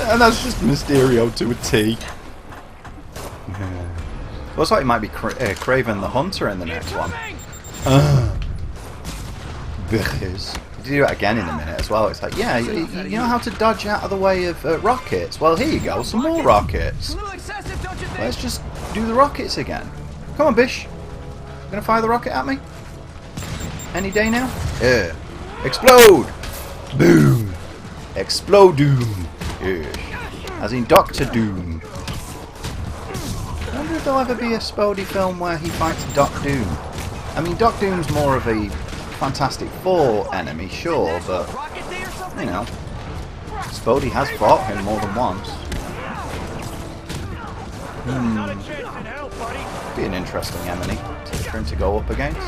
And that's just Mysterio to a T. Looks like it might be Kraven the Hunter in the next one. Bitches. You do it again in a minute as well. It's like, yeah, you know how to dodge out of the way of rockets? Well, here you go, some more rockets. Let's just do the rockets again. Come on, Bish. Gonna fire the rocket at me? Any day now? Yeah. Explode! Boom! Explode Doom! Yeah. As in Doctor Doom. I wonder if there'll ever be a Spody film where he fights Doc Doom. I mean, Doc Doom's more of a Fantastic Four enemy, sure, but, you know, Spody has fought him more than once. Be an interesting enemy for him to go up against.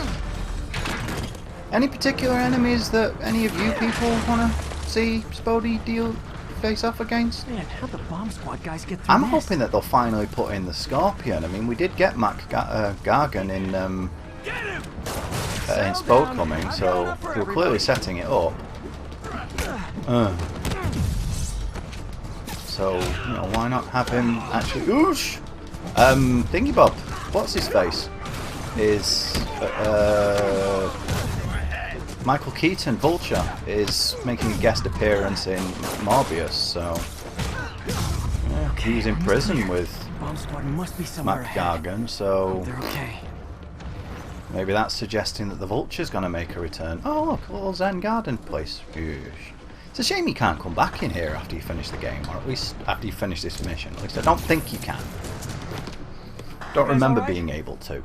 Any particular enemies that any of you people want to see Spody face off against? Man, how'd the bomb squad guys get through I'm this? hoping that they'll finally put in the Scorpion. I mean, we did get Mac Gargan in Spode coming, so we're clearly setting it up. So, you know, why not have him actually... Oosh! Thingy Bob, what's his face? Is... Michael Keaton, Vulture, is making a guest appearance in Morbius, so... Yeah, he was in prison with Mac Gargan, so... Maybe that's suggesting that the Vulture's going to make a return. Oh look, a little Zen Garden place. It's a shame you can't come back in here after you finish the game, or at least after you finish this mission. At least I don't think you can. Don't remember being able to.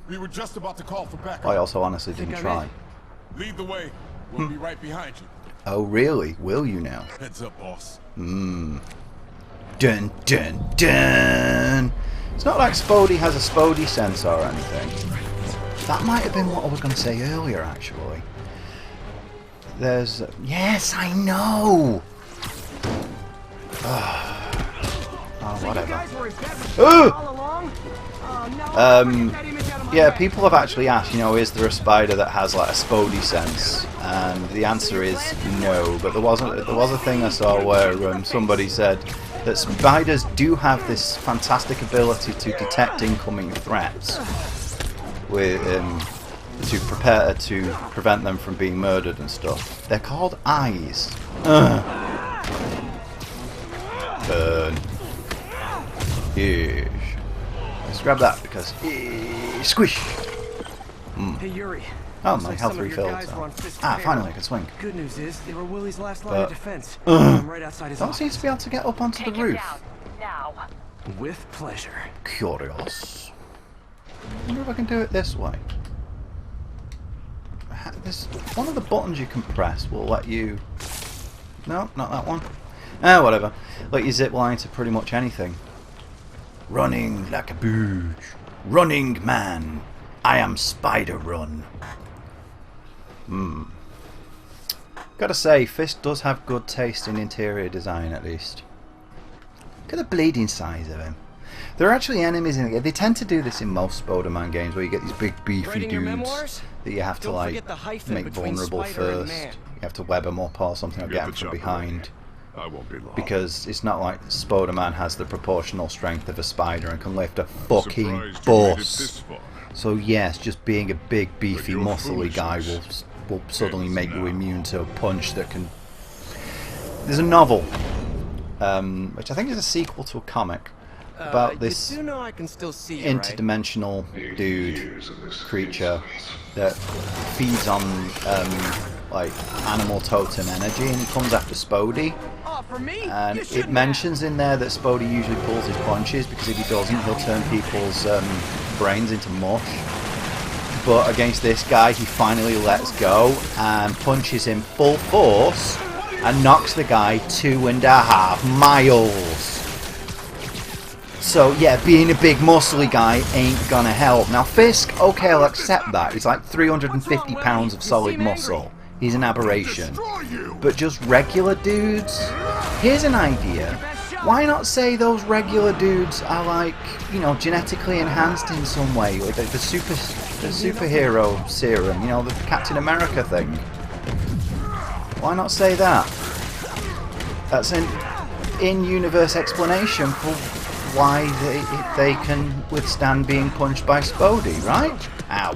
We were just about to call for backup. I also honestly didn't try. Lead the way. We'll be right behind you. Oh really? Will you now? Heads up, boss. Dun dun dun! It's not like Spody has a Spody sensor or anything. That might have been what I was going to say earlier, actually. There's... yes, I know! Oh, whatever. Yeah, people have actually asked, you know, is there a spider that has, like, a Spody sense? And the answer is no, but there was a thing I saw where somebody said that spiders do have this fantastic ability to detect incoming threats. With to prepare to prevent them from being murdered and stuff. They're called eyes. Burn. Yes. Let's grab that because squish. Hey Yuri. Oh, my health refilled. So. Finally I can swing. Good news is they were Willie's last line of defense. I'm right outside his don't office. seem to be able to get up onto the roof. Now. With pleasure. Curious. I wonder if I can do it this way. This one of the buttons you can press will let you... No, not that one. Whatever. Let you zip line to pretty much anything. Running like a booge. Running man. I am Spider Run. Gotta say, Fist does have good taste in interior design at least. Look at the bleeding size of him. There are actually enemies in the game. They tend to do this in most Spider-Man games where you get these big beefy dudes that you have to like make vulnerable first. You have to web them up or something or get them from behind. I won't be long. Because it's not like Spider-Man has the proportional strength of a spider and can lift a fucking bus. So yes, just being a big beefy muscly guy will suddenly make you immune to a punch that can... There's a novel, which I think is a sequel to a comic, about this interdimensional dude creature that feeds on like animal totem energy, and he comes after Spody. And it mentions in there that Spody usually pulls his punches because if he doesn't, he'll turn people's brains into mush. But against this guy, he finally lets go and punches him full force and knocks the guy 2.5 miles. So yeah, being a big muscly guy ain't gonna help. Now Fisk, okay, I'll accept that. He's like 350 pounds of solid muscle. He's an aberration. But just regular dudes? Here's an idea. Why not say those regular dudes are like, you know, genetically enhanced in some way? Like the superhero serum, you know, the Captain America thing. Why not say that? That's in... in-universe explanation for why they can withstand being punched by Spodey, right? Ow.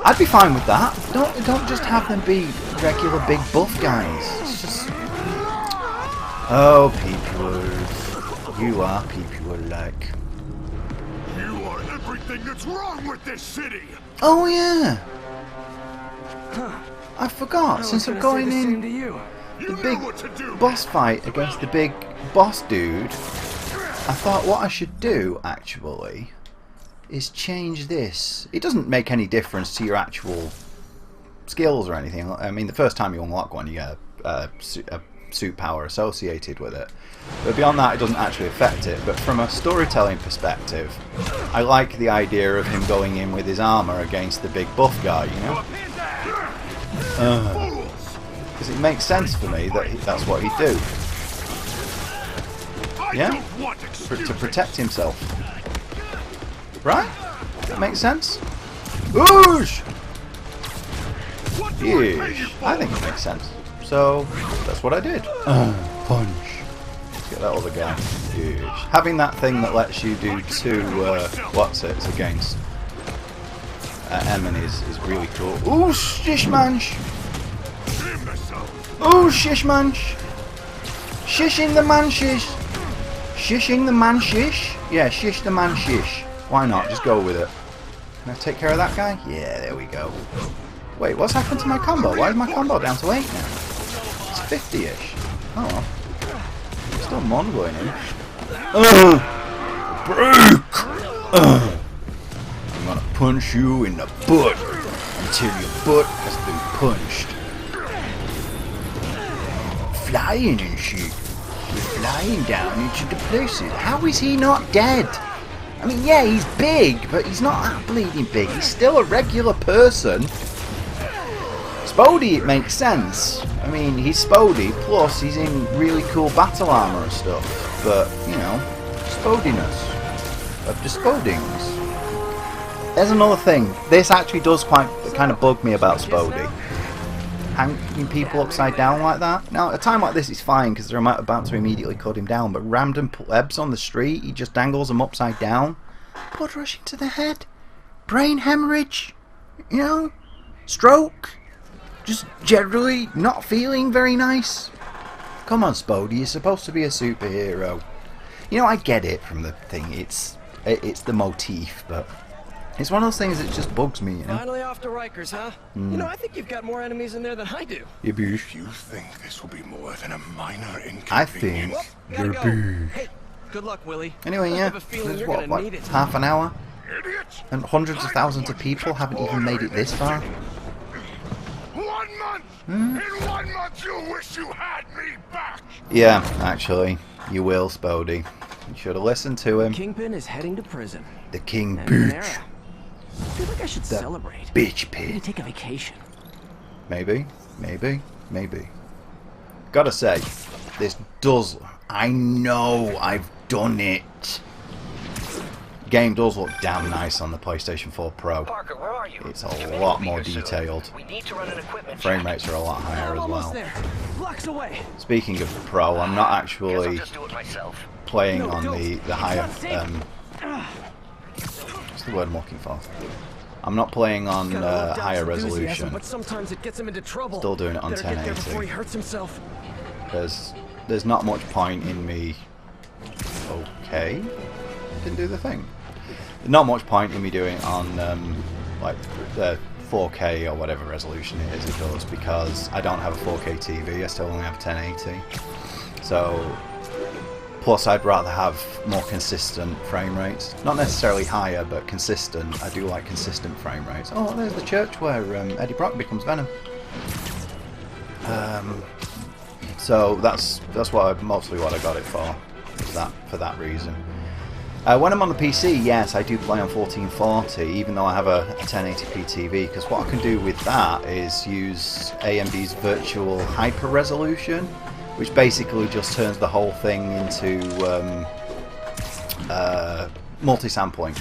I'd be fine with that. Don't just have them be regular big buff guys. It's just... Oh, people. You are people like... You are everything that's wrong with this city! Oh, yeah. I forgot, since I'm going in the big boss fight against the big boss dude, I thought what I should do, actually, is change this. It doesn't make any difference to your actual skills or anything. I mean, the first time you unlock one, you get a suit power associated with it. But beyond that, it doesn't actually affect it. But from a storytelling perspective, I like the idea of him going in with his armor against the big buff guy, you know? Because it makes sense for me that that's what he'd do. Yeah? To protect himself. Right? That makes sense? Oosh! Yeesh. I think it makes sense. So, that's what I did. Punch. Let's get that other guy. Yeesh. Having that thing that lets you do two, it's against enemies is really cool. Ooh, shish manch! Ooh, shish manch! Shishing the man shish! Shishing the man shish? Yeah, shish the man shish. Why not? Just go with it. Can I take care of that guy? Yeah, there we go. Wait, what's happened to my combo? Why is my combo down to 8 now? It's 50-ish. Oh well. Still mongoing him. Break! I'm gonna punch you in the butt until your butt has been punched. Flying and shit. We're flying down into the places. How is he not dead? I mean, yeah, he's big, but he's not that bleeding big. He's still a regular person. Spodey, it makes sense. I mean, he's Spodey, plus he's in really cool battle armor and stuff. But, you know, Spodiness of the Spodings. There's another thing. This actually does kind of bug me about Spodey. Hanging people upside down like that. Now, at a time like this, it's fine because they're about to immediately cut him down. But random plebs on the street, he just dangles them upside down. Blood rushing to the head, brain hemorrhage, you know, stroke. Just generally not feeling very nice. Come on, Spodey, you're supposed to be a superhero. You know, I get it from the thing. It's the motif, but it's one of those things that just bugs me, you know. Finally off to Rikers, huh? You know, I think you've got more enemies in there than I do. You think this will be more than a minor inconvenience? I think you're big. Hey, good luck, Willie. Anyway, yeah, there's what, like half an hour? And hundreds of thousands of people haven't even made it this far. 1 month! In 1 month you'll wish you had me back! Yeah, actually, you will, Spodey. You should have listened to him. Kingpin is heading to prison. The king And bitch. I feel like I should celebrate. Bitch Maybe pit. take a vacation. Maybe. Gotta say, this does... I know I've done it. Game does look damn nice on the PlayStation 4 Pro. Parker, where are you? It's a lot more detailed. We need to run an equipment Frame check. rates are a lot higher as Almost well. there. Blocks away. Speaking of the Pro, I'm not Guess I'll actually just do it myself. playing No, on don't. the higher... It's not what's the word I'm looking for? I'm not playing on Got a little doubts higher enthusiasm, resolution. but sometimes it gets him into trouble. Still doing it on Better get there 1080. before he hurts himself. There's not much point in me... Okay. Didn't do the thing. Not much point in me doing it on like the 4K or whatever resolution it is it does, because I don't have a 4K TV, I still only have 1080. So, plus I'd rather have more consistent frame rates. Not necessarily higher, but consistent. I do like consistent frame rates. Oh, there's the church where Eddie Brock becomes Venom. So that's mostly what I got it for that reason. When I'm on the PC, yes, I do play on 1440, even though I have a 1080p TV, because what I can do with that is use AMD's virtual hyper resolution, which basically just turns the whole thing into multi-sampling.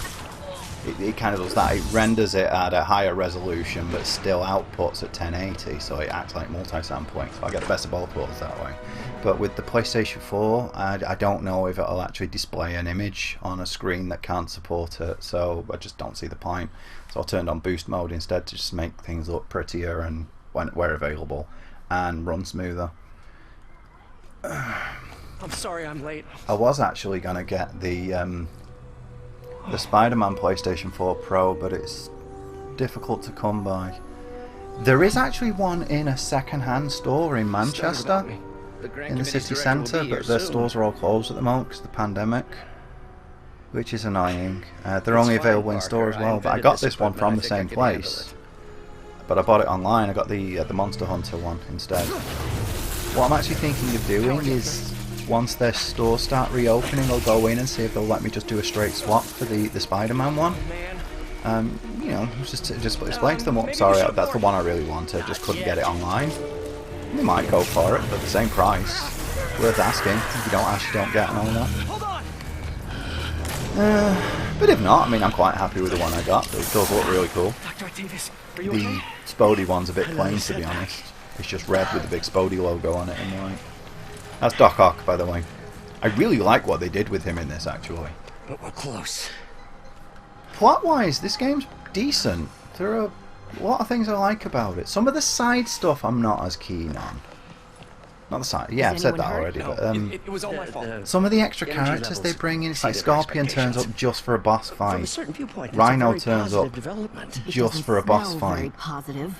It kind of does that. It renders it at a higher resolution, but still outputs at 1080, so it acts like multi-sampling. So I get the best of both worlds that way. but with the PlayStation 4, I don't know if it'll actually display an image on a screen that can't support it, so I just don't see the point. So I turned on boost mode instead to just make things look prettier and where available, and run smoother. I'm sorry I'm late. I was actually going to get the Spider-Man PlayStation 4 Pro, but it's difficult to come by. There is actually one in a second-hand store in Manchester, in the city centre, but their stores are all closed at the moment because of the pandemic, which is annoying. They're only available in store as well, but I got this one from the same place. But I bought it online. I got the Monster Hunter one instead. What I'm actually thinking of doing is, once their stores start reopening, I'll go in and see if they'll let me just do a straight swap for the Spider-Man one. You know, just explain to them, oh, sorry, that's the one I really wanted, just couldn't get it online. They might go for it, but the same price. Worth asking. If you don't ask, you don't get, and all that. But if not, I mean, I'm quite happy with the one I got. It does look really cool. The Spody one's a bit plain, to be honest. It's just red with the big Spody logo on it and white. That's Doc Ock, by the way. I really like what they did with him in this, actually. But we're close. Plot-wise, this game's decent. There are a lot of things I like about it. Some of the side stuff I'm not as keen on. Not the side. Yeah, I've said that already. No, but it was all my fault. some of the extra characters they bring in, it's like Scorpion turns up just for a boss fight. Rhino turns up just for a boss fight. Positive.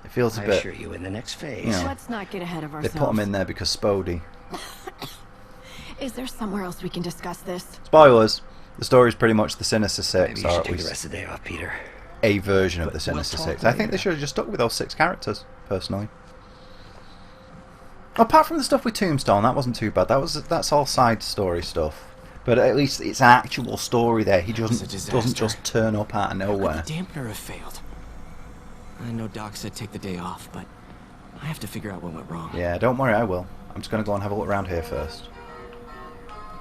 It feels a bit. You in the next phase. You know, Let's not get ahead of they ourselves. put him in there because Spody. Is there somewhere else we can discuss this? Spoilers. The story's pretty much the Sinister Six, Maybe you or should at take the least rest of the day off, Peter. a version of the We'll Sinister talk Six. I think later. they should have just stuck with those 6 characters, personally. Apart from the stuff with Tombstone, that wasn't too bad. That's all side story stuff. But at least it's actual story there. He doesn't just turn up out of nowhere. The dampener have failed. I know Doc said take the day off, but I have to figure out what went wrong. Yeah, don't worry, I will. I'm just going to go and have a look around here first.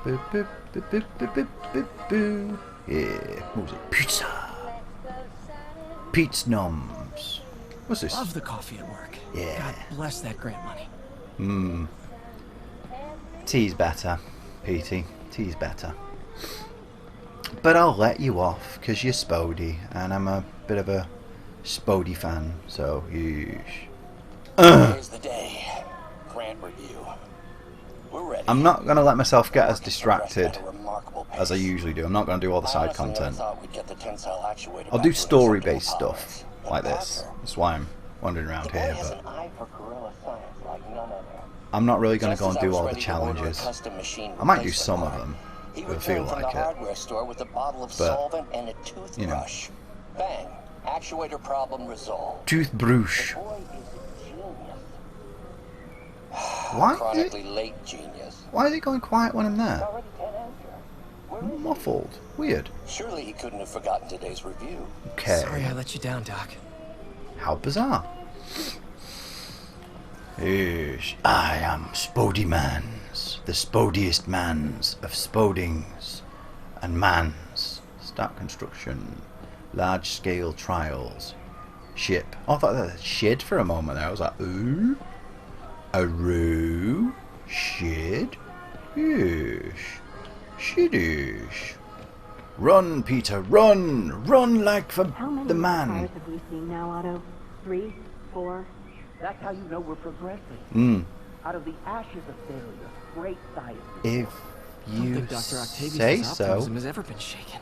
Boop, boop, boop, boop, boop, boop, boop, boop. Yeah, what was it? Pizza! Pizza Noms. What's this? Love the coffee at work. Yeah. God bless that grant money. Tea's better, Petey. Tea's better. But I'll let you off, because you're Spody, and I'm a bit of a Spody fan, so yeesh. Here's the day. Grant review. We're ready. I'm not going to let myself get as distracted as I usually do. I'm not going to do all the side content. I'll do story-based stuff like this. That's why I'm wandering around here, but I'm not really going to go and do all the challenges. I might do some of them if I feel like it. But, you know. Bang. Actuator problem resolved. Toothbrush. Chronically late genius. Why is it going quiet when I'm there? Muffled. Weird. Surely he couldn't have forgotten today's review. Okay. Sorry I let you down, Doc. How bizarre. Yes, I am Spody Mans, the spodiest mans of spodings and mans. Start construction. Large scale trials. Ship. Oh, I thought that was shid for a moment there. I was like, ooh. A roo. Shid. Yes. Shidish. Run, Peter, run! Run like for the man. How many fires have we seen now, Otto? 3? 4? That's how you know we're progressing. Out of the ashes of failure, great science. If I don't you think Dr. Octavius' say so. optimism has ever been shaken.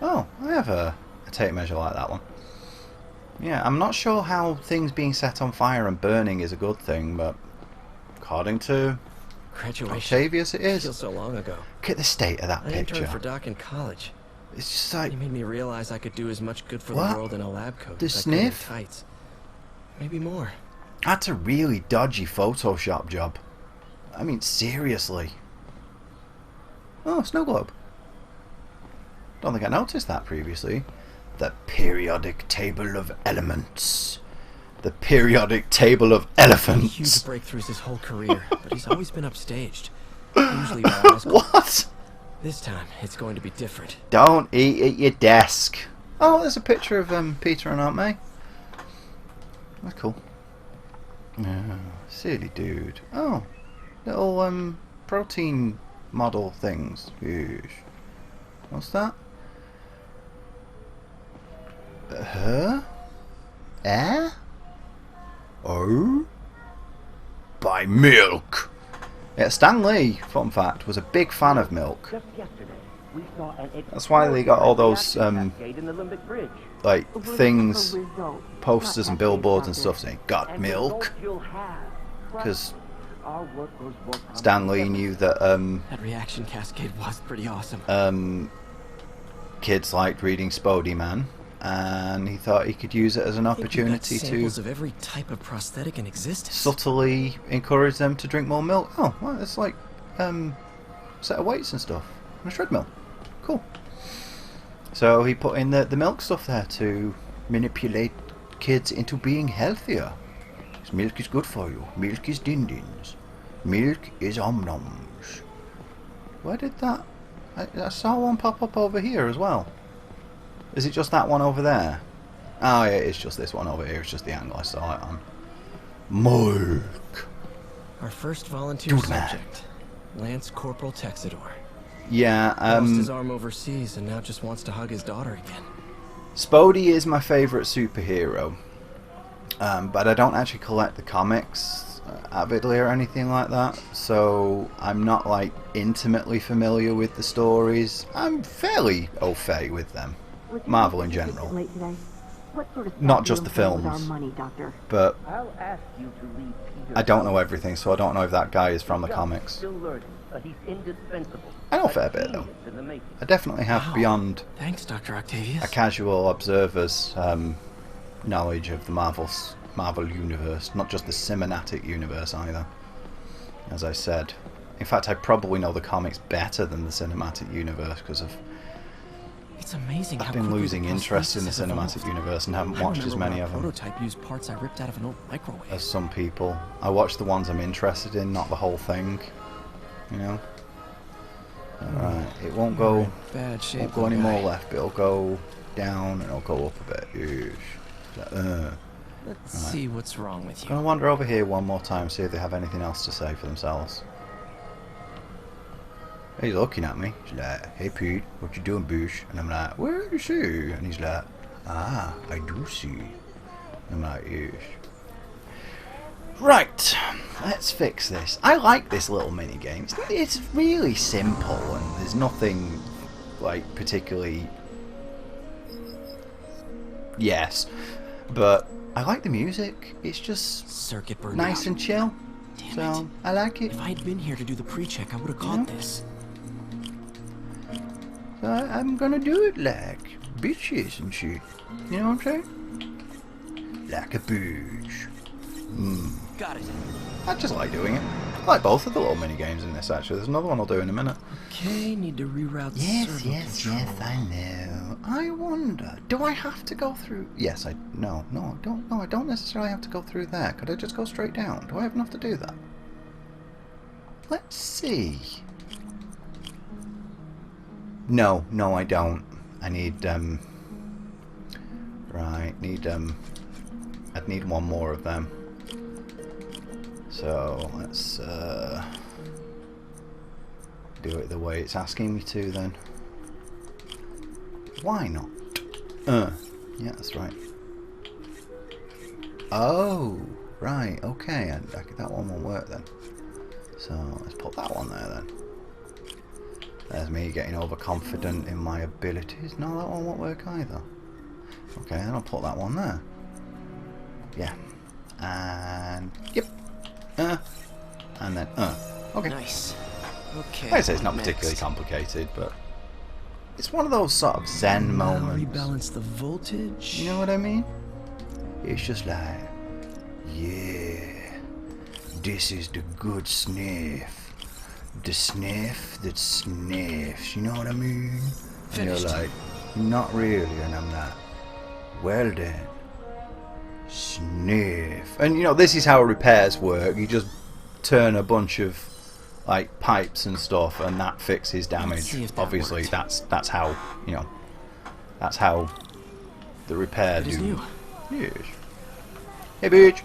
Oh, I have a tape measure like that one. Yeah, I'm not sure how things being set on fire and burning is a good thing, but according to Graduation. Octavius it is. Feels so long ago. Look at the state of that I interned picture. for Doc in college. It's just like, He made me realize I could do as much good for What? the world in a lab coat The as I could in sniff? tights. Maybe more. that's a really dodgy Photoshop job. I mean, seriously. Oh, snow globe. Don't think I noticed that previously. The periodic table of elements. The periodic table of Huge elephants. breakthroughs his whole career, but he's always been upstaged. Usually by high school. What? This time, it's going to be different. Don't eat at your desk. Oh, there's a picture of Peter and Aunt May. That's cool. Yeah, silly dude. Oh, little protein model things. Yeesh. What's that? Huh? Eh? Oh? Buy milk! Yeah, Stan Lee, fun fact, was a big fan of milk. Just yesterday, we saw an That's why they got all those, reaction cascade in the limbic bridge. like, We're looking things, for results, posters not and billboards and essays, stuff saying, got And milk? results you'll have. Because Our work goes more Stan Lee knew that, That reaction cascade was pretty awesome. kids liked reading Spodie Man, and he thought he could use it as an I think we've got opportunity to samples of every type of prosthetic in existence. subtly encourage them to drink more milk. Oh, well, it's like set of weights and stuff on a treadmill. Cool. So he put in the milk stuff there to manipulate kids into being healthier. 'Cause milk is good for you. Milk is din-dins. Milk is om-noms. Where did that... I saw one pop up over here as well. Is it just that one over there? Oh yeah, it's just this one over here. It's just the angle I saw it on. Milk. Our first volunteer Dude, man. subject, Lance Corporal Texidor. Yeah, Lost his arm overseas and now just wants to hug his daughter again. Spodie is my favourite superhero. But I don't actually collect the comics avidly or anything like that, so I'm not like intimately familiar with the stories. I'm fairly au fait with them, Marvel in general, Late today. What sort of not stuff just you the employ with films. Our money, Doctor? but I'll ask you to leave Peter. I don't know everything, so I don't know if that guy is from the Just comics. Still learning, but he's indispensable. I know a fair bit, though. Genius in the making. I definitely have Wow. beyond Thanks, Dr. Octavius. a casual observer's knowledge of the Marvel universe, not just the cinematic universe either, as I said. In fact, I probably know the comics better than the cinematic universe because It's amazing how I've been quickly losing the interest in the prosthesis have cinematic evolved. universe and haven't I watched as remember many when of our them prototype used parts I ripped out of an old microwave. as some people. I watch the ones I'm interested in, not the whole thing, you know? Alright, it won't You're go, in bad shape, won't go any little more guy. left, but it'll go down and it'll go up a bit. Yeesh. Let's see what's wrong with I'm you. gonna wander over here one more time, see if they have anything else to say for themselves. He's looking at me. He's like, "Hey Pete, what you doing, Boosh?" And I'm like, "Where do you see?" And he's like, "Ah, I do see." I'm like, "Yes." Right, let's fix this. I like this little mini game. It's really simple, and there's nothing like particularly. Yes, but I like the music. It's just Circuit burned nice out. and chill. Damn So it. I like it. If I had been here to do the pre-check, I would have caught this. So I'm gonna do it like bitches and shit. You know what I'm saying? Like a bitch. Got it. I just like doing it. I like both of the little mini games in this actually. There's another one I'll do in a minute. Okay, need to reroute Yes, servo yes, control. yes, I know. I wonder, do I have to go through... Yes, no, I don't necessarily have to go through there. Could I just go straight down? Do I have enough to do that? Let's see. No, I don't. I need, right, I'd need one more of them. So, let's, do it the way it's asking me to then. Why not? Yeah, that's right. Oh, right, okay, that one won't work then. So, let's put that one there then. There's me getting overconfident in my abilities. No, that one won't work either. Okay, then I'll put that one there. Yeah. And, yep. And then, okay. Nice. Okay. Like I say, it's not next. particularly complicated, but it's one of those sort of zen Now moments. rebalance the voltage. You know what I mean? It's just like, yeah, this is the good sniff. The sniff that sniffs, you know what I mean? Finished. And you're like, not really, and I'm like, well then, sniff. And you know, this is how repairs work. You just turn a bunch of like pipes and stuff, and that fixes damage. see if that Obviously, worked. that's how, you know, that's how the repair It is do. new. Yes. Hey bitch.